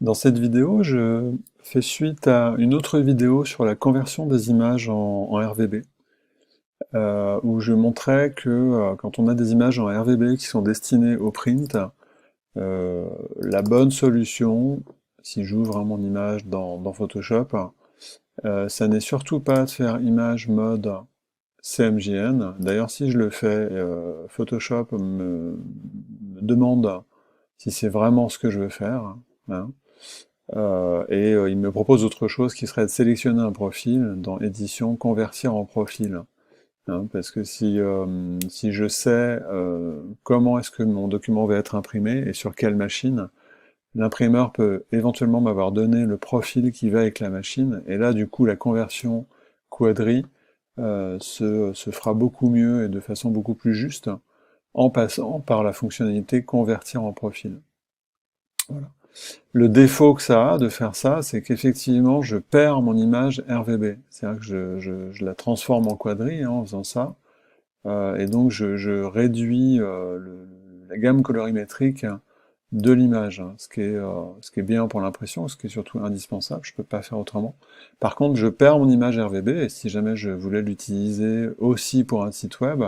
Dans cette vidéo, je fais suite à une autre vidéo sur la conversion des images en RVB, où je montrais que quand on a des images en RVB qui sont destinées au print, la bonne solution, si j'ouvre mon image dans Photoshop, ça n'est surtout pas de faire image mode CMJN. D'ailleurs, si je le fais, Photoshop me demande si c'est vraiment ce que je veux faire, hein. Il me propose autre chose qui serait de sélectionner un profil dans édition, convertir en profil, hein, parce que si je sais comment est-ce que mon document va être imprimé et sur quelle machine, l'imprimeur peut éventuellement m'avoir donné le profil qui va avec la machine, et là du coup la conversion quadri se fera beaucoup mieux et de façon beaucoup plus juste en passant par la fonctionnalité convertir en profil. Voilà. Le défaut que ça a de faire ça, c'est qu'effectivement, je perds mon image RVB. C'est-à-dire que je la transforme en quadri, hein, en faisant ça, et donc je réduis la gamme colorimétrique de l'image, hein, ce qui est bien pour l'impression, ce qui est surtout indispensable, je peux pas faire autrement. Par contre, je perds mon image RVB, et si jamais je voulais l'utiliser aussi pour un site web,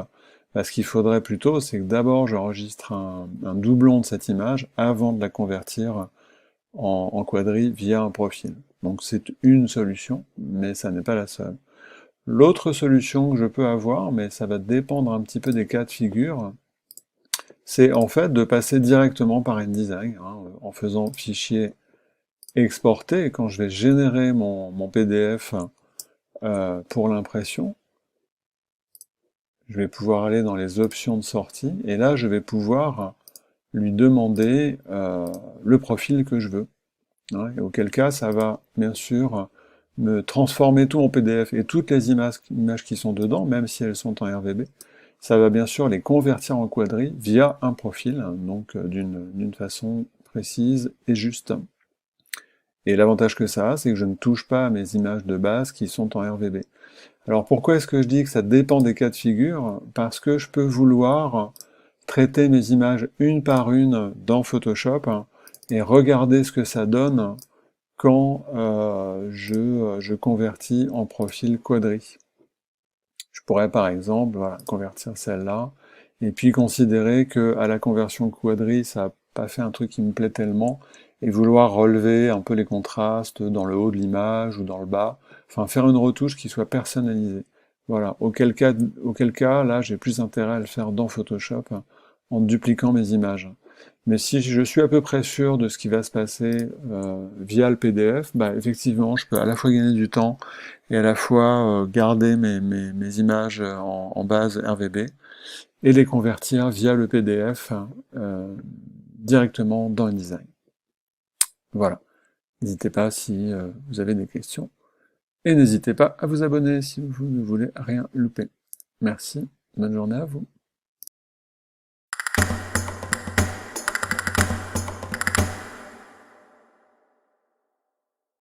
bah, ce qu'il faudrait plutôt, c'est que d'abord j'enregistre un doublon de cette image avant de la convertir en quadri via un profil. Donc c'est une solution, mais ça n'est pas la seule. L'autre solution que je peux avoir, mais ça va dépendre un petit peu des cas de figure, c'est en fait de passer directement par InDesign, hein, en faisant fichier exporter, et quand je vais générer mon PDF pour l'impression, je vais pouvoir aller dans les options de sortie, et là je vais pouvoir lui demander le profil que je veux. Ouais, et auquel cas, ça va bien sûr me transformer tout en PDF et toutes les images qui sont dedans, même si elles sont en RVB, ça va bien sûr les convertir en quadri via un profil, hein, donc d'une façon précise et juste. Et l'avantage que ça a, c'est que je ne touche pas à mes images de base qui sont en RVB. Alors pourquoi est-ce que je dis que ça dépend des cas de figure? Parce que je peux vouloir traiter mes images une par une dans Photoshop, hein, et regarder ce que ça donne quand je convertis en profil quadri. Je pourrais par exemple voilà, convertir celle-là, et puis considérer que à la conversion quadri, ça n'a pas fait un truc qui me plaît tellement, et vouloir relever un peu les contrastes dans le haut de l'image ou dans le bas, enfin faire une retouche qui soit personnalisée. Voilà, auquel cas là, j'ai plus intérêt à le faire dans Photoshop, en dupliquant mes images. Mais si je suis à peu près sûr de ce qui va se passer via le PDF, bah effectivement, je peux à la fois gagner du temps et à la fois garder mes images en base RVB et les convertir via le PDF directement dans InDesign. Voilà. N'hésitez pas si vous avez des questions. Et n'hésitez pas à vous abonner si vous ne voulez rien louper. Merci, bonne journée à vous.